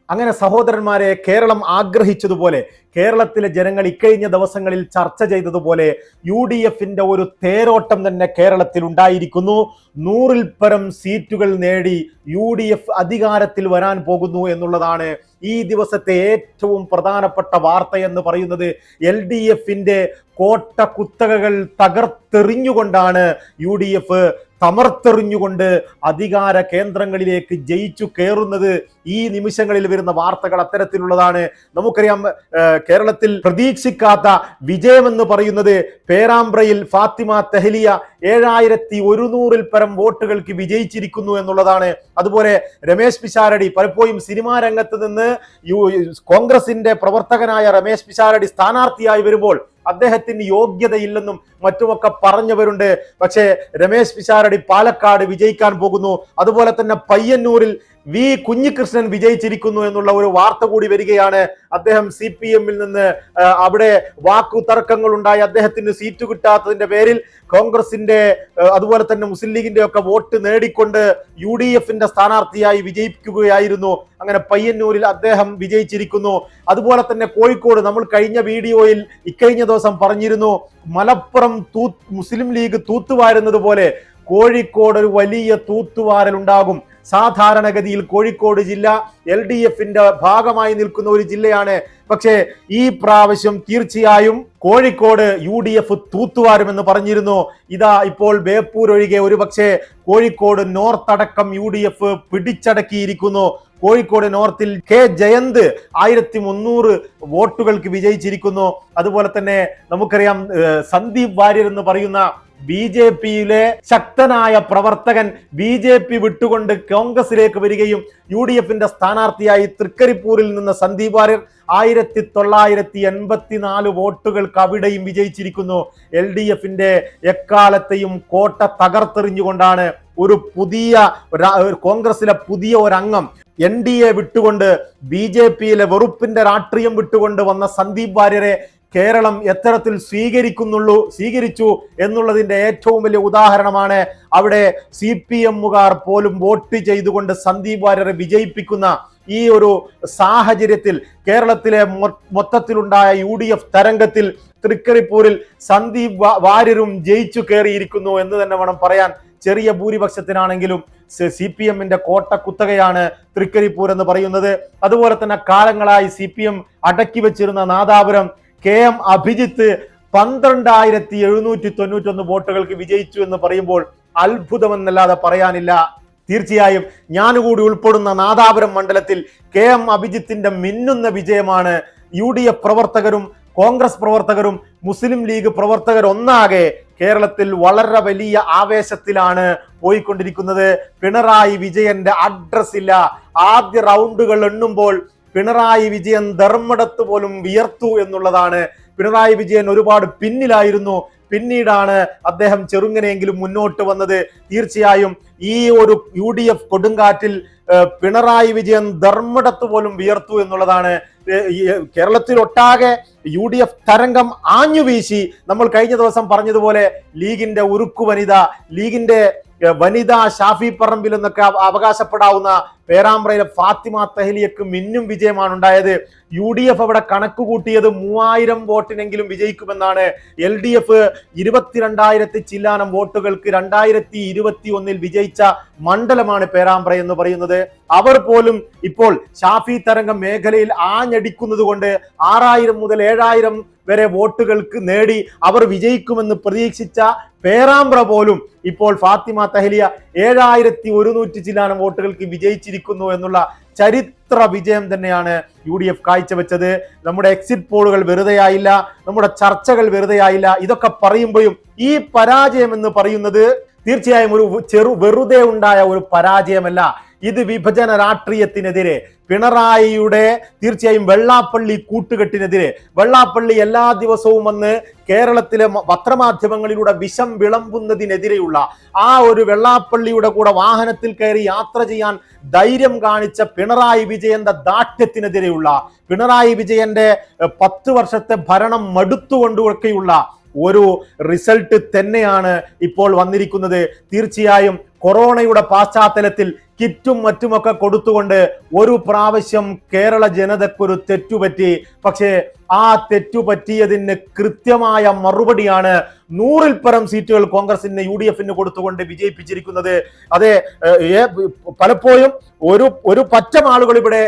അങ്ങനെ സഹോദരന്മാരെ, കേരളം ആഗ്രഹിച്ചതുപോലെ, കേരളത്തിലെ ജനങ്ങൾ ഇക്കഴിഞ്ഞ ദിവസങ്ങളിൽ ചർച്ച ചെയ്തതുപോലെ UDFന്റെ ഒരു തേരോട്ടം തന്നെ കേരളത്തിൽ ഉണ്ടായിരിക്കുന്നു. 100-ൽ പരം സീറ്റുകൾ നേടി UDF അധികാരത്തിൽ വരാൻ പോകുന്നു എന്നുള്ളതാണ് ഈ ദിവസത്തെ ഏറ്റവും പ്രധാനപ്പെട്ട വാർത്ത എന്ന് പറയുന്നത്. LDFന്റെ കോട്ട കുത്തകകൾ തകർത്തെറിഞ്ഞുകൊണ്ടാണ് UDF തമർത്തെറിഞ്ഞുകൊണ്ട് അധികാര കേന്ദ്രങ്ങളിലേക്ക് ജയിച്ചു കയറുന്നത്. ഈ നിമിഷങ്ങളിൽ വരുന്ന വാർത്തകൾ അത്തരത്തിലുള്ളതാണ്. നമുക്കറിയാം, കേരളത്തിൽ പ്രതീക്ഷിക്കാത്ത വിജയമെന്ന് പറയുന്നത് പേരാമ്പ്രയിൽ ഫാത്തിമ തെഹ്ലിയ 7100-ൽ പരം വോട്ടുകൾക്ക് വിജയിച്ചിരിക്കുന്നു എന്നുള്ളതാണ്. അതുപോലെ രമേശ് പിഷാരടി, പലപ്പോഴും സിനിമാ രംഗത്ത് നിന്ന് കോൺഗ്രസിന്റെ പ്രവർത്തകനായ രമേശ് പിഷാരടി സ്ഥാനാർത്ഥിയായി വരുമ്പോൾ അദ്ദേഹത്തിന് യോഗ്യതയില്ലെന്നും മറ്റുമൊക്കെ പറഞ്ഞവരുണ്ട്. പക്ഷേ രമേശ് പിഷാരടി പാലക്കാട് വിജയിക്കാൻ പോകുന്നു. അതുപോലെ തന്നെ പയ്യന്നൂരിൽ വി കുഞ്ഞികൃഷ്ണൻ വിജയിച്ചിരിക്കുന്നു എന്നുള്ള ഒരു വാർത്ത കൂടി വരികയാണ്. അദ്ദേഹം CPM-ൽ നിന്ന് അവിടെ വാക്കു തർക്കങ്ങൾ ഉണ്ടായി. അദ്ദേഹത്തിന് സീറ്റ് കിട്ടാത്തതിന്റെ പേരിൽ കോൺഗ്രസിന്റെ അതുപോലെ തന്നെ മുസ്ലിം ലീഗിന്റെ ഒക്കെ വോട്ട് നേടിക്കൊണ്ട് UDFന്റെ സ്ഥാനാർത്ഥിയായി വിജയിക്കുകയായിരുന്നു. അങ്ങനെ പയ്യന്നൂരിൽ അദ്ദേഹം വിജയിച്ചിരിക്കുന്നു. അതുപോലെ തന്നെ കോഴിക്കോട്, നമ്മൾ കഴിഞ്ഞ വീഡിയോയിൽ ഇക്കഴിഞ്ഞ ദിവസം പറഞ്ഞിരുന്നു, മലപ്പുറം മുസ്ലിം ലീഗ് തൂത്തുവാരുന്നത് പോലെ കോഴിക്കോട് ഒരു വലിയ തൂത്തുവാരൽ ഉണ്ടാകും. സാധാരണഗതിയിൽ കോഴിക്കോട് ജില്ല LDFന്റെ ഭാഗമായി നിൽക്കുന്ന ഒരു ജില്ലയാണ്. പക്ഷേ ഈ പ്രാവശ്യം തീർച്ചയായും കോഴിക്കോട് UDF തൂത്തുവാരുമെന്ന് പറഞ്ഞിരുന്നു. ഇതാ ഇപ്പോൾ ബേപ്പൂർ ഒഴികെ ഒരുപക്ഷെ കോഴിക്കോട് നോർത്ത് അടക്കം UDF പിടിച്ചടക്കിയിരിക്കുന്നു. കോഴിക്കോട് നോർത്തിൽ കെ ജയന്ത് 1300 വോട്ടുകൾക്ക് വിജയിച്ചിരിക്കുന്നു. അതുപോലെ തന്നെ നമുക്കറിയാം, സന്ദീപ് വാര്യർ എന്ന് പറയുന്ന BJPയിലെ ശക്തനായ പ്രവർത്തകൻ BJP വിട്ടുകൊണ്ട് കോൺഗ്രസിലേക്ക് വരികയും UDFന്റെ സ്ഥാനാർത്ഥിയായി തൃക്കരിപ്പൂരിൽ നിന്ന് സന്ദീപ് വാര്യർ 1984 വോട്ടുകൾക്ക് അവിടെയും വിജയിച്ചിരിക്കുന്നു. LDFന്റെ എക്കാലത്തെയും കോട്ട തകർത്തെറിഞ്ഞുകൊണ്ടാണ് ഒരു പുതിയ കോൺഗ്രസിലെ പുതിയ ഒരംഗം NDA വിട്ടുകൊണ്ട് BJPയിലെ വെറുപ്പിന്റെ രാഷ്ട്രീയം വിട്ടുകൊണ്ട് വന്ന സന്ദീപ് വാര്യരെ കേരളം എത്തരത്തിൽ സ്വീകരിച്ചു എന്നുള്ളതിന്റെ ഏറ്റവും വലിയ ഉദാഹരണമാണ്. അവിടെ CPM-കാർ പോലും വോട്ട് ചെയ്തുകൊണ്ട് സന്ദീപ് വാര്യരെ വിജയിപ്പിക്കുന്ന ഈ ഒരു സാഹചര്യത്തിൽ കേരളത്തിലെ മൊത്തത്തിലുണ്ടായ UDF തരംഗത്തിൽ തൃക്കരിപ്പൂരിൽ സന്ദീപ് വാര്യരും ജയിച്ചു കയറിയിരിക്കുന്നു എന്ന് തന്നെ വേണം പറയാൻ. ചെറിയ ഭൂരിപക്ഷത്തിനാണെങ്കിലും CPM-ന്റെ കോട്ട കുത്തകയാണ് തൃക്കരിപ്പൂർ എന്ന് പറയുന്നത്. അതുപോലെ തന്നെ കാലങ്ങളായി CPM അടക്കി വെച്ചിരുന്ന നാദാപുരം KM അഭിജിത്ത് 12791 വോട്ടുകൾക്ക് വിജയിച്ചു എന്ന് പറയുമ്പോൾ അത്ഭുതമെന്നല്ലാതെ പറയാനില്ല. തീർച്ചയായും ഞാനുകൂടി ഉൾപ്പെടുന്ന നാദാപുരം മണ്ഡലത്തിൽ KM അഭിജിത്തിന്റെ മിന്നുന്ന വിജയമാണ്. UDF പ്രവർത്തകരും കോൺഗ്രസ് പ്രവർത്തകരും മുസ്ലിം ലീഗ് പ്രവർത്തകർ ഒന്നാകെ കേരളത്തിൽ വളരെ വലിയ ആവേശത്തിലാണ് പോയിക്കൊണ്ടിരിക്കുന്നത്. പിണറായി വിജയന്റെ അഡ്രസ് ഇല്ല. ആദ്യ റൗണ്ടുകൾ എണ്ണുമ്പോൾ പിണറായി വിജയൻ ധർമ്മടത്ത് പോലും വിയർത്തു എന്നുള്ളതാണ്. പിണറായി വിജയൻ ഒരുപാട് പിന്നിലായിരുന്നു. പിന്നീടാണ് അദ്ദേഹം ചെറുങ്ങനെയെങ്കിലും മുന്നോട്ട് വന്നത്. തീർച്ചയായും ഈ ഒരു UDF കൊടുങ്കാറ്റിൽ പിണറായി വിജയൻ ധർമ്മടത്ത് പോലും വിയർത്തു എന്നുള്ളതാണ്. കേരളത്തിലൊട്ടാകെ UDF തരംഗം ആഞ്ഞു വീശി. നമ്മൾ കഴിഞ്ഞ ദിവസം പറഞ്ഞതുപോലെ ലീഗിന്റെ ഉരുക്കു വനിത, ലീഗിന്റെ വനിത ഷാഫി പറമ്പിൽ എന്നൊക്കെ അവകാശപ്പെടാവുന്ന പേരാമ്പ്രയിലെ ഫാത്തിമ തെഹ്ലിയക്ക് മിന്നും വിജയമാണ് ഉണ്ടായത്. UDF അവിടെ കണക്ക് കൂട്ടിയത് 3000 വോട്ടിനെങ്കിലും വിജയിക്കുമെന്നാണ്. LDF 22,000 ചില്ലാനം വോട്ടുകൾക്ക് 2021 വിജയിച്ച മണ്ഡലമാണ് പേരാമ്പ്ര എന്ന് പറയുന്നത്. അവർ പോലും ഇപ്പോൾ ഷാഫി തരംഗം മേഖലയിൽ ആഞ്ഞടിക്കുന്നത് കൊണ്ട് 6000 മുതൽ 7000 വരെ വോട്ടുകൾക്ക് നേടി അവർ വിജയിക്കുമെന്ന് പ്രതീക്ഷിച്ച പേരാമ്പ്ര പോലും ഇപ്പോൾ ഫാത്തിമ തെഹ്ലിയ 7100 ചില്ലാനം വോട്ടുകൾക്ക് വിജയിച്ചിരിക്കുന്നു എന്നുള്ള ചരിത്ര വിജയം തന്നെയാണ് UDF കാഴ്ചവെച്ചത്. നമ്മുടെ എക്സിറ്റ് പോളുകൾ വെറുതെയായില്ല, നമ്മുടെ ചർച്ചകൾ വെറുതെയായില്ല. ഇതൊക്കെ പറയുമ്പോഴും ഈ പരാജയം എന്ന് പറയുന്നത് തീർച്ചയായും ഒരു വെറുതെ ഉണ്ടായ ഒരു പരാജയമല്ല. ഇത് വിഭജന രാഷ്ട്രീയത്തിനെതിരെ, പിണറായിയുടെ തീർച്ചയായും വെള്ളാപ്പള്ളി കൂട്ടുകെട്ടിനെതിരെ, വെള്ളാപ്പള്ളി എല്ലാ ദിവസവും വന്ന് കേരളത്തിലെ പത്രമാധ്യമങ്ങളിലൂടെ വിഷം വിളമ്പുന്നതിനെതിരെയുള്ള ആ ഒരു വെള്ളാപ്പള്ളിയുടെ കൂടെ വാഹനത്തിൽ കയറി യാത്ര ചെയ്യാൻ ധൈര്യം കാണിച്ച പിണറായി വിജയന്റെ ദാഷ്ട്യത്തിനെതിരെയുള്ള, പിണറായി വിജയന്റെ 10 വർഷത്തെ ഭരണം മടുത്തുകൊണ്ടൊക്കെയുള്ള ഒരു റിസൾട്ട് തന്നെയാണ് ഇപ്പോൾ വന്നിരിക്കുന്നത്. തീർച്ചയായും കൊറോണയുടെ പശ്ചാത്തലത്തിൽ കിറ്റും മറ്റുമൊക്കെ കൊടുത്തുകൊണ്ട് ഒരു പ്രാവശ്യം കേരള ജനതയ്ക്കൊരു തെറ്റുപറ്റി. പക്ഷേ ആ തെറ്റുപറ്റിയതിന് കൃത്യമായ മറുപടിയാണ് 100-ൽ പരം സീറ്റുകൾ കോൺഗ്രസിന് UDF-ന് കൊടുത്തുകൊണ്ട് വിജയിപ്പിച്ചിരിക്കുന്നത്. അതെ, പലപ്പോഴും ഒരു പറ്റം ആളുകൾ ഇവിടെ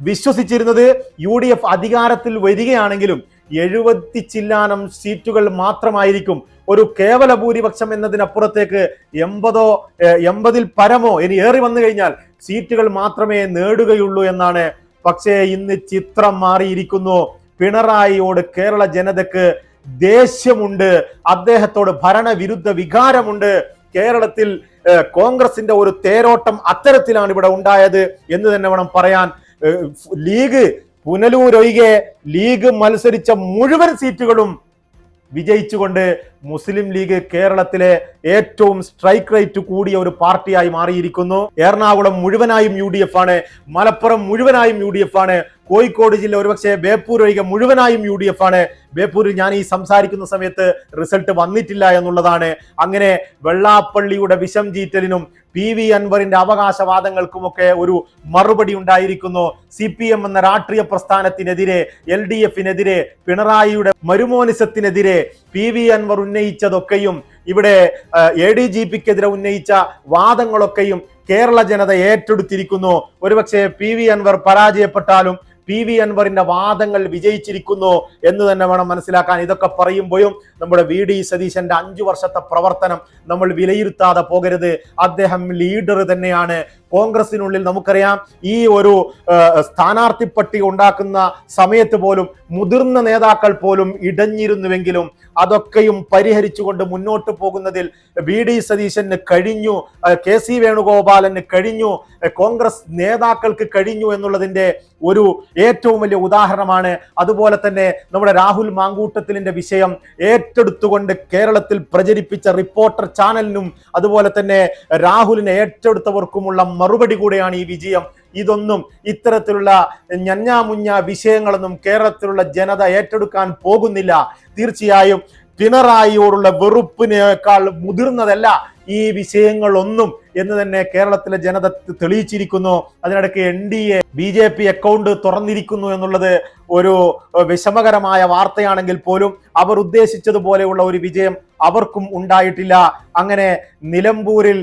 വിശ്വസിച്ചിരുന്നത് UDF അധികാരത്തിൽ വരികയാണെങ്കിലും 70 ചില്ലാനം സീറ്റുകൾ മാത്രമായിരിക്കും, ഒരു കേവല ഭൂരിപക്ഷം എന്നതിനപ്പുറത്തേക്ക് 80-ൽ പരമോ ഇനി ഏറി വന്നു കഴിഞ്ഞാൽ സീറ്റുകൾ മാത്രമേ നേടുകയുള്ളൂ എന്നാണ്. പക്ഷേ ഇന്ന് ചിത്രം മാറിയിരിക്കുന്നു. പിണറായിയോട് കേരള ജനതയ്ക്ക് ദേഷ്യമുണ്ട്, അദ്ദേഹത്തോട് ഭരണവിരുദ്ധ വികാരമുണ്ട്. കേരളത്തിൽ കോൺഗ്രസിന്റെ ഒരു തേരോട്ടം അത്തരത്തിലാണ് ഇവിടെ ഉണ്ടായത് എന്ന് തന്നെ വേണം പറയാൻ. ലീഗ് പുനലൂരൊഴികെ ലീഗ് മത്സരിച്ച മുഴുവൻ സീറ്റുകളും വിജയിച്ചുകൊണ്ട് മുസ്ലിം ലീഗ് കേരളത്തിലെ ഏറ്റവും സ്ട്രൈക്ക് റേറ്റ് കൂടിയ ഒരു പാർട്ടിയായി മാറിയിരിക്കുന്നു. എറണാകുളം മുഴുവനായും UDF ആണ്, മലപ്പുറം മുഴുവനായും UDF ആണ്, കോഴിക്കോട് ജില്ല ഒരുപക്ഷെ ബേപ്പൂർ ഒഴികെ മുഴുവനായും UDF ആണ്. ബേപ്പൂരിൽ ഞാൻ ഈ സംസാരിക്കുന്ന സമയത്ത് റിസൾട്ട് വന്നിട്ടില്ല എന്നുള്ളതാണ്. അങ്ങനെ വെള്ളാപ്പള്ളിയുടെ വിഷം ചീറ്റലിനും PV അൻവറിന്റെ അവകാശവാദങ്ങൾക്കുമൊക്കെ ഒരു മറുപടി ഉണ്ടായിരിക്കുന്നു. CPM എന്ന രാഷ്ട്രീയ പ്രസ്ഥാനത്തിനെതിരെ, LDF-നെതിരെ, പിണറായിയുടെ മരുമോനിസത്തിനെതിരെ PV അൻവർ ഉന്നയിച്ചതൊക്കെയും ഇവിടെ ADGP-ക്കെതിരെ ഉന്നയിച്ച വാദങ്ങളൊക്കെയും കേരള ജനത ഏറ്റെടുത്തിരിക്കുന്നു. ഒരുപക്ഷെ PV അൻവർ പരാജയപ്പെട്ടാലും PV അൻവറിന്റെ വാദങ്ങൾ വിജയിച്ചിരിക്കുന്നു എന്ന് തന്നെ വേണം മനസ്സിലാക്കാൻ. ഇതൊക്കെ പറയുമ്പോഴും നമ്മുടെ VD സതീശന്റെ 5 വർഷത്തെ പ്രവർത്തനം നമ്മൾ വിലയിരുത്താതെ പോകരുത്. അദ്ദേഹം ലീഡർ തന്നെയാണ്. കോൺഗ്രസിനുള്ളിൽ നമുക്കറിയാം, ഈ ഒരു സ്ഥാനാർത്ഥി പട്ടിക ഉണ്ടാക്കുന്ന സമയത്ത് പോലും മുതിർന്ന നേതാക്കൾ പോലും ഇടഞ്ഞിരുന്നുവെങ്കിലും അതൊക്കെയും പരിഹരിച്ചുകൊണ്ട് മുന്നോട്ട് പോകുന്നതിൽ VD സതീശന് കഴിഞ്ഞു, KC വേണുഗോപാലന് കഴിഞ്ഞു, കോൺഗ്രസ് നേതാക്കൾക്ക് കഴിഞ്ഞു എന്നുള്ളതിന്റെ ഒരു ഏറ്റവും വലിയ ഉദാഹരണമാണ്. അതുപോലെ തന്നെ നമ്മുടെ രാഹുൽ മാങ്കൂട്ടത്തിലിന്റെ വിഷയം ഏറ്റെടുത്തുകൊണ്ട് കേരളത്തിൽ പ്രചരിപ്പിച്ച റിപ്പോർട്ടർ ചാനലിനും അതുപോലെ തന്നെ രാഹുലിനെ ഏറ്റെടുത്തവർക്കുമുള്ള മറുപടി കൂടെയാണ് ഈ വിജയം. ഇതൊന്നും ഇത്തരത്തിലുള്ള ഞഞ്ഞാമുഞ്ഞ വിഷയങ്ങളൊന്നും കേരളത്തിലുള്ള ജനത ഏറ്റെടുക്കാൻ പോകുന്നില്ല. തീർച്ചയായും പിണറായിയോടുള്ള വെറുപ്പിനേക്കാൾ മുതിർന്നതല്ല ഈ വിഷയങ്ങളൊന്നും എന്ന് തന്നെ കേരളത്തിലെ ജനത തെളിയിച്ചിരിക്കുന്നു. അതിനിടയ്ക്ക് NDA BJP അക്കൗണ്ട് തുറന്നിരിക്കുന്നു എന്നുള്ളത് ഒരു വിഷമകരമായ വാർത്തയാണെങ്കിൽ പോലും അവർ ഉദ്ദേശിച്ചതുപോലെയുള്ള ഒരു വിജയം അവർക്കും ഉണ്ടായിട്ടില്ല. അങ്ങനെ നിലമ്പൂരിൽ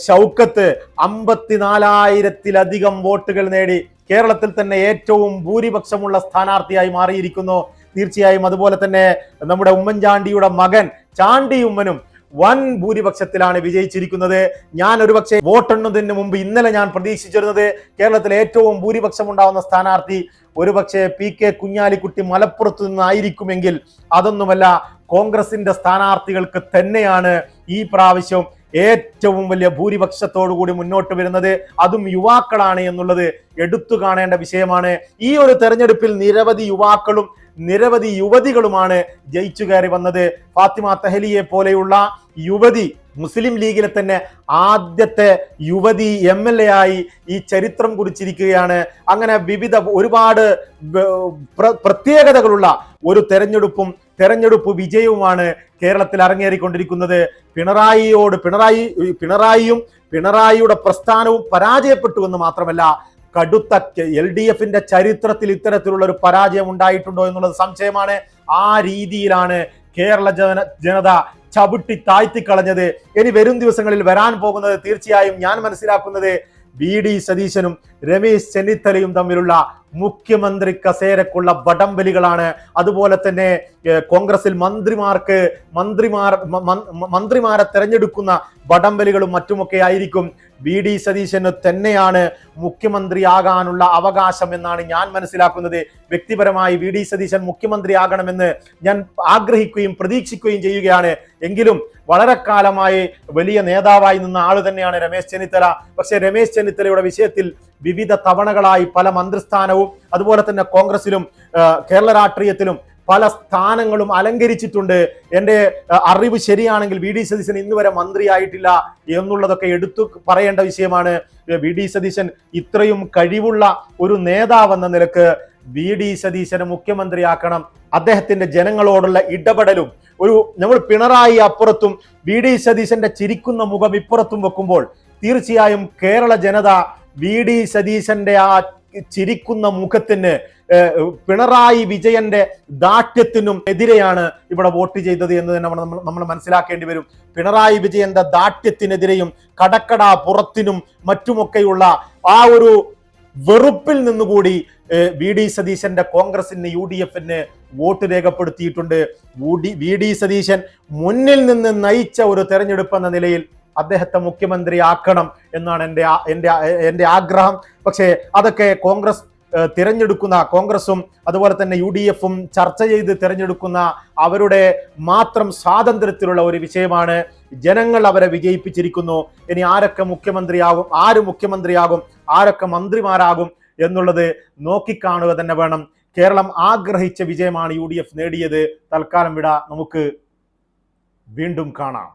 ഷൗക്കത്ത് 54,000-ത്തിലധികം വോട്ടുകൾ നേടി കേരളത്തിൽ തന്നെ ഏറ്റവും ഭൂരിപക്ഷമുള്ള സ്ഥാനാർത്ഥിയായി മാറിയിരിക്കുന്നു. തീർച്ചയായും അതുപോലെ തന്നെ നമ്മുടെ ഉമ്മൻചാണ്ടിയുടെ മകൻ ചാണ്ടി ഉമ്മനും വൻ ഭൂരിപക്ഷത്തിലാണ് വിജയിച്ചിരിക്കുന്നത്. ഞാൻ ഒരുപക്ഷെ വോട്ടെണ്ണുന്നതിന് മുമ്പ് ഇന്നലെ ഞാൻ പ്രതീക്ഷിച്ചിരുന്നത് കേരളത്തിൽ ഏറ്റവും ഭൂരിപക്ഷം ഉണ്ടാവുന്ന സ്ഥാനാർത്ഥി ഒരുപക്ഷെ PK കുഞ്ഞാലിക്കുട്ടി മലപ്പുറത്ത് നിന്നായിരിക്കുമെങ്കിൽ അതൊന്നുമല്ല, കോൺഗ്രസിന്റെ സ്ഥാനാർത്ഥികൾക്ക് തന്നെയാണ് ഈ പ്രാവശ്യം ഏറ്റവും വലിയ ഭൂരിപക്ഷത്തോടു കൂടി മുന്നോട്ട് വരുന്നത്. അതും യുവാക്കളാണ് എന്നുള്ളത് എടുത്തു കാണേണ്ട വിഷയമാണ്. ഈ ഒരു തെരഞ്ഞെടുപ്പിൽ നിരവധി യുവാക്കളും നിരവധി യുവതികളുമാണ് ജയിച്ചു കയറി വന്നത്. ഫാത്തിമ തെഹലിയെ പോലെയുള്ള യുവതി മുസ്ലിം ലീഗിലെ തന്നെ ആദ്യത്തെ യുവതി MLA ആയി ഈ ചരിത്രം കുറിച്ചിരിക്കുകയാണ്. അങ്ങനെ വിവിധ ഒരുപാട് പ്രത്യേകതകളുള്ള ഒരു തെരഞ്ഞെടുപ്പ് വിജയവുമാണ് കേരളത്തിൽ അരങ്ങേറിക്കൊണ്ടിരിക്കുന്നത്. പിണറായിയുടെ പ്രസ്ഥാനവും പരാജയപ്പെട്ടു എന്ന് മാത്രമല്ല, കടുത്ത LDF-ന്റെ ചരിത്രത്തിൽ ഇത്തരത്തിലുള്ള ഒരു പരാജയം ഉണ്ടായിട്ടുണ്ടോ എന്നുള്ളത് സംശയമാണ്. ആ രീതിയിലാണ് കേരള ജനത ചവിട്ടി താഴ്ത്തിക്കളഞ്ഞത്. ഇനി വരും ദിവസങ്ങളിൽ വരാൻ പോകുന്നത് തീർച്ചയായും ഞാൻ മനസ്സിലാക്കുന്നത് VD സതീശനും രമേശ് ചെന്നിത്തലയും തമ്മിലുള്ള മുഖ്യമന്ത്രി കസേരക്കുള്ള വടംവലികളാണ്. അതുപോലെ തന്നെ കോൺഗ്രസിൽ മന്ത്രിമാരെ തെരഞ്ഞെടുക്കുന്ന വടംവലികളും മറ്റുമൊക്കെ ആയിരിക്കും. VD സതീശന് തന്നെയാണ് മുഖ്യമന്ത്രിയാകാനുള്ള അവകാശം എന്നാണ് ഞാൻ മനസ്സിലാക്കുന്നത്. വ്യക്തിപരമായി VD സതീശൻ മുഖ്യമന്ത്രിയാകണമെന്ന് ഞാൻ ആഗ്രഹിക്കുകയും പ്രതീക്ഷിക്കുകയും ചെയ്യുകയാണ്. എങ്കിലും വളരെ കാലമായി വലിയ നേതാവായി നിന്ന ആള് തന്നെയാണ് രമേശ് ചെന്നിത്തല. പക്ഷേ രമേശ് ചെന്നിത്തലയുടെ വിഷയത്തിൽ വിവിധ തവണകളായി പല മന്ത്രിസ്ഥാനവും അതുപോലെ തന്നെ കോൺഗ്രസിലും കേരള രാഷ്ട്രീയത്തിലും പല സ്ഥാനങ്ങളും അലങ്കരിച്ചിട്ടുണ്ട്. എൻ്റെ അറിവ് ശരിയാണെങ്കിൽ VD സതീശൻ ഇന്നുവരെ മന്ത്രിയായിട്ടില്ല എന്നുള്ളതൊക്കെ എടുത്തു പറയേണ്ട വിഷയമാണ്. VD സതീശൻ ഇത്രയും കഴിവുള്ള ഒരു നേതാവെന്ന നിലക്ക് VD സതീശനെ മുഖ്യമന്ത്രിയാക്കണം. അദ്ദേഹത്തിന്റെ ജനങ്ങളോടുള്ള ഇടപെടലും നമ്മൾ പിണറായി അപ്പുറത്തും വി ഡി സതീശന്റെ ചിരിക്കുന്ന മുഖം ഇപ്പുറത്തും വെക്കുമ്പോൾ തീർച്ചയായും കേരള ജനത വി ഡി സതീശന്റെ ആ ചിരിക്കുന്ന മുഖത്തിന് പിണറായി വിജയന്റെ ദാഠ്യത്തിനും എതിരെയാണ് ഇവിടെ വോട്ട് ചെയ്തത് എന്ന് തന്നെ നമ്മൾ മനസ്സിലാക്കേണ്ടി വരും. പിണറായി വിജയന്റെ ദാഠ്യത്തിനെതിരെയും കടക്കട പുറത്തിനും മറ്റുമൊക്കെയുള്ള ആ ഒരു വെറുപ്പിൽ നിന്നുകൂടി വി ഡി സതീശന്റെ കോൺഗ്രസിന് UDF-ന് വോട്ട് രേഖപ്പെടുത്തിയിട്ടുണ്ട്. വി ഡി സതീശൻ മുന്നിൽ നിന്ന് നയിച്ച ഒരു തെരഞ്ഞെടുപ്പ് എന്ന നിലയിൽ അദ്ദേഹത്തെ മുഖ്യമന്ത്രിയാക്കണം എന്നാണ് എൻ്റെ ആഗ്രഹം. പക്ഷേ അതൊക്കെ കോൺഗ്രസും അതുപോലെ തന്നെ UDF-ഉം ചർച്ച ചെയ്ത് തിരഞ്ഞെടുക്കുന്ന അവരുടെ മാത്രം സ്വാതന്ത്ര്യത്തിലുള്ള ഒരു വിഷയമാണ്. ജനങ്ങൾ അവരെ വിജയിപ്പിച്ചിരിക്കുന്നു. ഇനി ആരൊക്കെ മുഖ്യമന്ത്രിയാകും, ആര് മുഖ്യമന്ത്രിയാകും, ആരൊക്കെ മന്ത്രിമാരാകും എന്നുള്ളത് നോക്കിക്കാണുക തന്നെ വേണം. കേരളം ആഗ്രഹിച്ച വിജയമാണ് UDF നേടിയത്. തൽക്കാലം വിട, നമുക്ക് വീണ്ടും കാണാം.